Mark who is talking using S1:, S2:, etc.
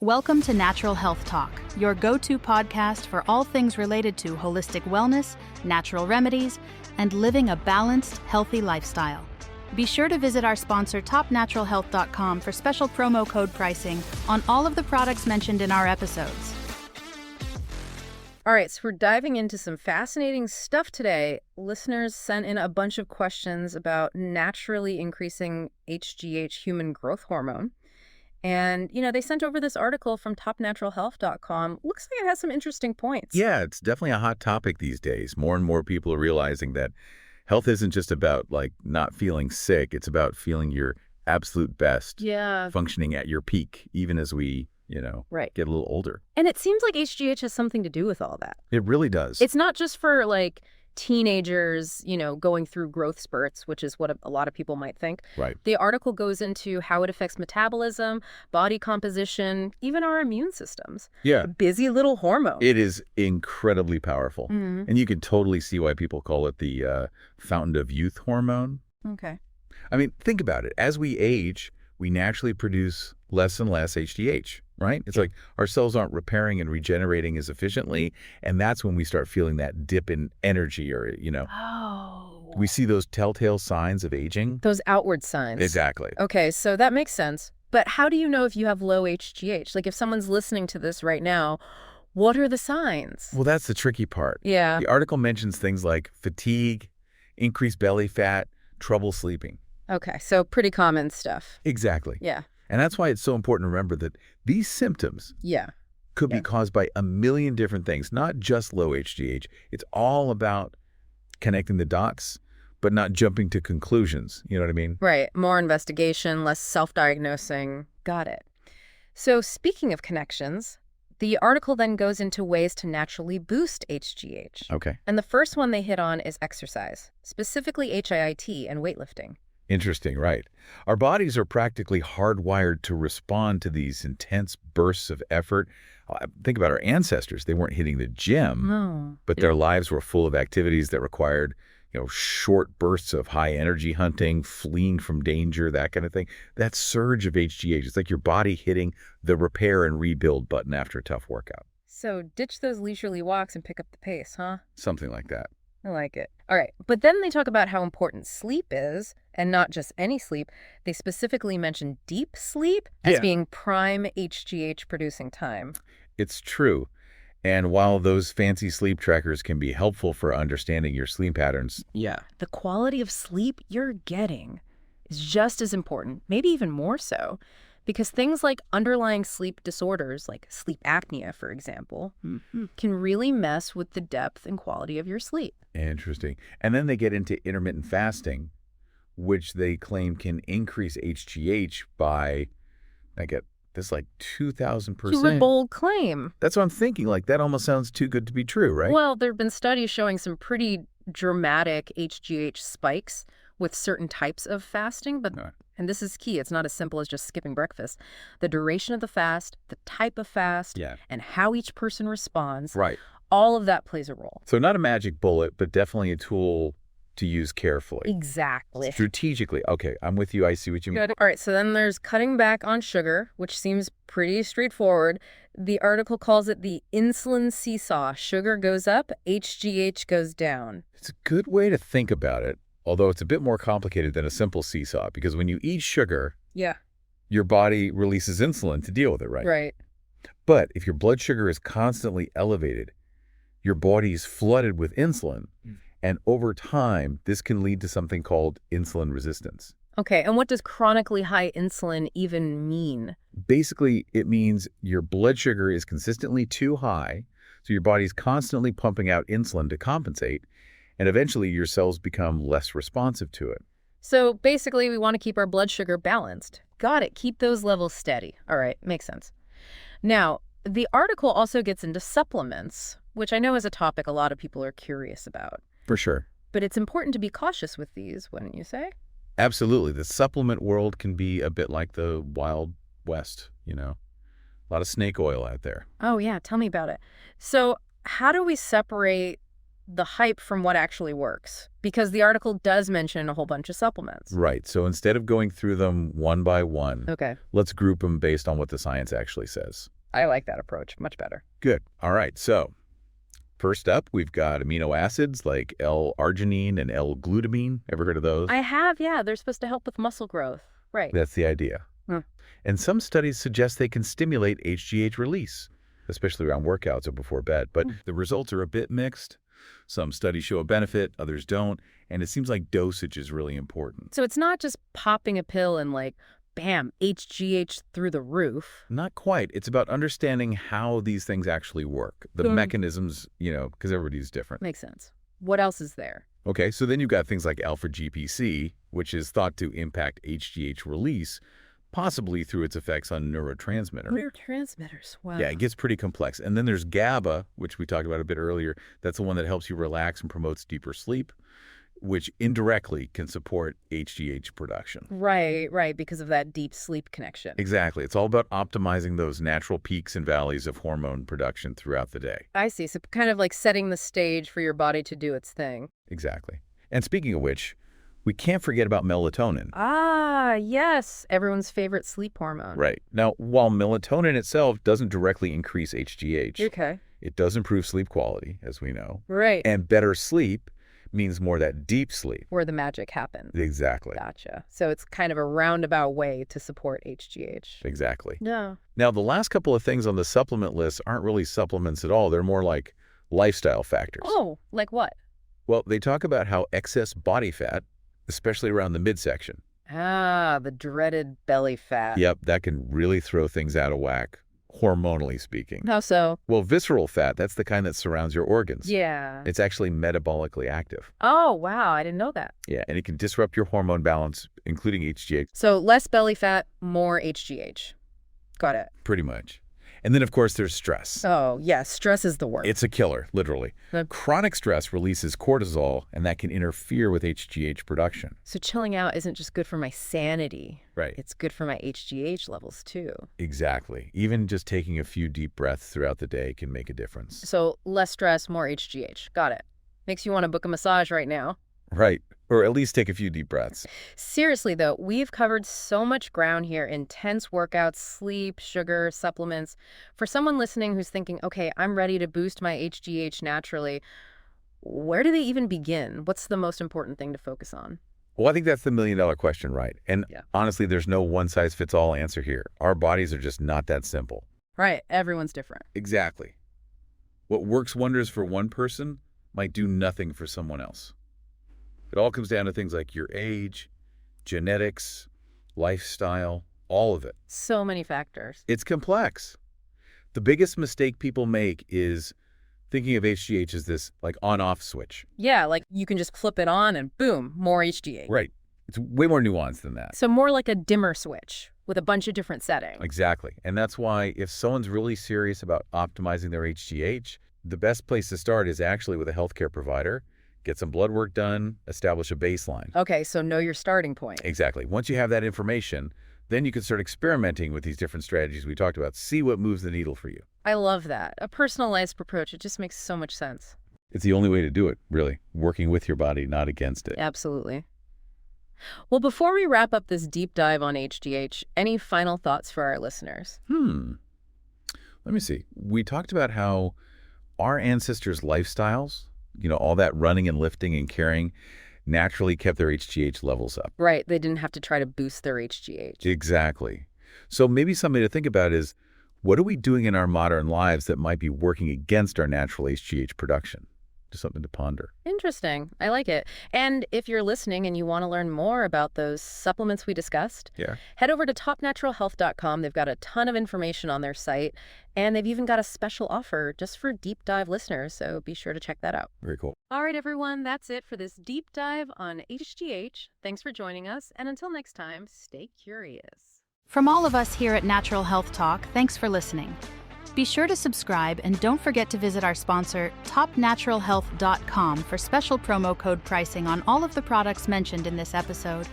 S1: Welcome to Natural Health Talk, your go-to podcast for all things related to holistic wellness, natural remedies, and living a balanced, healthy lifestyle. Be sure to visit our sponsor, topnaturalhealth.com, for special promo code pricing on all of the products mentioned in our episodes.
S2: All right, so we're diving into some fascinating stuff today. Listeners sent in a bunch of questions about naturally increasing HGH, human growth hormone. And, they sent over this article from topnaturalhealth.com. Looks like it has some interesting points.
S3: Yeah, it's definitely a hot topic these days. More and more people are realizing that health isn't just about, not feeling sick. It's about feeling your absolute best.
S2: Yeah.
S3: Functioning at your peak, even as we,
S2: right,
S3: get a little older.
S2: And it seems like HGH has something to do with all that.
S3: It really does.
S2: It's not just for, teenagers, going through growth spurts, which is what a lot of people might think.
S3: Right.
S2: The article goes into how it affects metabolism, body composition, even our immune systems.
S3: Yeah.
S2: A busy little hormone.
S3: It is incredibly powerful.
S2: Mm-hmm.
S3: And you can totally see why people call it the fountain of youth hormone.
S2: Okay.
S3: I mean, think about it. As we age, we naturally produce less and less HGH, right? It's like our cells aren't repairing and regenerating as efficiently, and that's when we start feeling that dip in energy or,
S2: Oh.
S3: We see those telltale signs of aging.
S2: Those outward signs.
S3: Exactly.
S2: Okay, so that makes sense. But how do you know if you have low HGH? If someone's listening to this right now, what are the signs?
S3: Well, that's the tricky part.
S2: Yeah.
S3: The article mentions things like fatigue, increased belly fat, trouble sleeping.
S2: Okay, so pretty common stuff.
S3: Exactly.
S2: Yeah.
S3: And that's why it's so important to remember that these symptoms could be caused by a million different things, not just low HGH. It's all about connecting the dots, but not jumping to conclusions. You know what I mean?
S2: Right. More investigation, less self-diagnosing. Got it. So speaking of connections, the article then goes into ways to naturally boost HGH.
S3: Okay.
S2: And the first one they hit on is exercise, specifically HIIT and weightlifting.
S3: Interesting, right. Our bodies are practically hardwired to respond to these intense bursts of effort. Think about our ancestors. They weren't hitting the gym, but their lives were full of activities that required, short bursts of high energy hunting, fleeing from danger, that kind of thing. That surge of HGH, it's like your body hitting the repair and rebuild button after a tough workout.
S2: So ditch those leisurely walks and pick up the pace, huh?
S3: Something like that.
S2: I like it. All right. But then they talk about how important sleep is, and not just any sleep. They specifically mention deep sleep as being prime HGH producing time.
S3: It's true. And while those fancy sleep trackers can be helpful for understanding your sleep patterns,
S2: the quality of sleep you're getting is just as important, maybe even more so, because things like underlying sleep disorders, like sleep apnea, for example, can really mess with the depth and quality of your sleep.
S3: Interesting. And then they get into intermittent fasting, which they claim can increase HGH by, I get this, 2,000%.
S2: It's a bold claim.
S3: That's what I'm thinking. That almost sounds too good to be true, right?
S2: Well, there have been studies showing some pretty dramatic HGH spikes with certain types of fasting, but and this is key, it's not as simple as just skipping breakfast. The duration of the fast, the type of fast, and how each person responds, all of that plays a role.
S3: So not a magic bullet, but definitely a tool to use carefully.
S2: Exactly.
S3: Strategically. Okay, I'm with you. I see what you mean.
S2: Good. All right, so then there's cutting back on sugar, which seems pretty straightforward. The article calls it the insulin seesaw. Sugar goes up, HGH goes down.
S3: It's a good way to think about it, although it's a bit more complicated than a simple seesaw, because when you eat sugar, your body releases insulin to deal with it, right?
S2: Right.
S3: But if your blood sugar is constantly elevated, your body is flooded with insulin, and over time, this can lead to something called insulin resistance.
S2: Okay, and what does chronically high insulin even mean?
S3: Basically, it means your blood sugar is consistently too high, so your body's constantly pumping out insulin to compensate, and eventually your cells become less responsive to it.
S2: So basically, we want to keep our blood sugar balanced. Got it. Keep those levels steady. All right, makes sense. Now, the article also gets into supplements, which I know is a topic a lot of people are curious about.
S3: For sure.
S2: But it's important to be cautious with these, wouldn't you say?
S3: Absolutely. The supplement world can be a bit like the Wild West, A lot of snake oil out there.
S2: Oh, yeah. Tell me about it. So how do we separate the hype from what actually works? Because the article does mention a whole bunch of supplements.
S3: Right. So instead of going through them one by one,
S2: okay,
S3: let's group them based on what the science actually says.
S2: I like that approach. Much better.
S3: Good. All right. So first up, we've got amino acids like L-arginine and L-glutamine. Ever heard of those?
S2: I have, yeah. They're supposed to help with muscle growth. Right.
S3: That's the idea.
S2: Hmm.
S3: And some studies suggest they can stimulate HGH release, especially around workouts or before bed. But the results are a bit mixed. Some studies show a benefit, others don't. And it seems like dosage is really important.
S2: So it's not just popping a pill and bam, HGH through the roof.
S3: Not quite. It's about understanding how these things actually work. The mechanisms, because everybody's different.
S2: Makes sense. What else is there?
S3: Okay, so then you've got things like alpha-GPC, which is thought to impact HGH release, possibly through its effects on neurotransmitter.
S2: Neurotransmitters, wow.
S3: Yeah, it gets pretty complex. And then there's GABA, which we talked about a bit earlier. That's the one that helps you relax and promotes deeper sleep, which indirectly can support HGH production.
S2: Right, because of that deep sleep connection.
S3: Exactly. It's all about optimizing those natural peaks and valleys of hormone production throughout the day.
S2: I see. So kind of like setting the stage for your body to do its thing.
S3: Exactly. And speaking of which, we can't forget about melatonin.
S2: Ah, yes. Everyone's favorite sleep hormone.
S3: Right. Now, while melatonin itself doesn't directly increase HGH,
S2: okay,
S3: it does improve sleep quality, as we know.
S2: Right.
S3: And better sleep means more that deep sleep.
S2: Where the magic happens.
S3: Exactly.
S2: Gotcha. So it's kind of a roundabout way to support HGH.
S3: Exactly.
S2: No.
S3: Now, the last couple of things on the supplement list aren't really supplements at all. They're more like lifestyle factors.
S2: Oh, like what?
S3: Well, they talk about how excess body fat, especially around the midsection.
S2: Ah, the dreaded belly fat.
S3: Yep, that can really throw things out of whack, hormonally speaking.
S2: How so?
S3: Well, visceral fat, that's the kind that surrounds your organs.
S2: Yeah.
S3: It's actually metabolically active.
S2: Oh, wow. I didn't know that.
S3: Yeah, and it can disrupt your hormone balance, including HGH.
S2: So less belly fat, more HGH. Got it.
S3: Pretty much. And then, of course, there's stress.
S2: Oh, yeah. Stress is the worst.
S3: It's a killer, literally. Chronic stress releases cortisol, and that can interfere with HGH production.
S2: So chilling out isn't just good for my sanity.
S3: Right.
S2: It's good for my HGH levels, too.
S3: Exactly. Even just taking a few deep breaths throughout the day can make a difference.
S2: So less stress, more HGH. Got it. Makes you want to book a massage right now.
S3: Right. Or at least take a few deep breaths.
S2: Seriously, though, we've covered so much ground here. Intense workouts, sleep, sugar, supplements. For someone listening who's thinking, okay, I'm ready to boost my HGH naturally, where do they even begin? What's the most important thing to focus on?
S3: Well, I think that's the million-dollar question, right? And honestly, there's no one-size-fits-all answer here. Our bodies are just not that simple.
S2: Right. Everyone's different.
S3: Exactly. What works wonders for one person might do nothing for someone else. It all comes down to things like your age, genetics, lifestyle, all of it.
S2: So many factors.
S3: It's complex. The biggest mistake people make is thinking of HGH as this on-off switch.
S2: Yeah, like you can just flip it on and boom, more HGH.
S3: Right. It's way more nuanced than that.
S2: So more like a dimmer switch with a bunch of different settings.
S3: Exactly. And that's why if someone's really serious about optimizing their HGH, the best place to start is actually with a healthcare provider. Get some blood work done, establish a baseline.
S2: Okay, so know your starting point.
S3: Exactly. Once you have that information, then you can start experimenting with these different strategies we talked about. See what moves the needle for you.
S2: I love that. A personalized approach. It just makes so much sense.
S3: It's the only way to do it, really. Working with your body, not against it.
S2: Absolutely. Well, before we wrap up this deep dive on HGH, any final thoughts for our listeners?
S3: Let me see. We talked about how our ancestors' lifestyles, all that running and lifting and carrying, naturally kept their HGH levels up.
S2: Right. They didn't have to try to boost their HGH.
S3: Exactly. So maybe something to think about is, what are we doing in our modern lives that might be working against our natural HGH production? Just something to ponder.
S2: Interesting. I like it. And if you're listening and you want to learn more about those supplements we discussed, head over to topnaturalhealth.com. They've got a ton of information on their site, and they've even got a special offer just for deep dive listeners, so be sure to check that out.
S3: Very cool.
S2: All right, everyone, that's it for this deep dive on HGH. Thanks for joining us, and until next time, stay curious.
S1: From all of us here at Natural Health Talk, thanks for listening. Be sure to subscribe and don't forget to visit our sponsor, topnaturalhealth.com, for special promo code pricing on all of the products mentioned in this episode.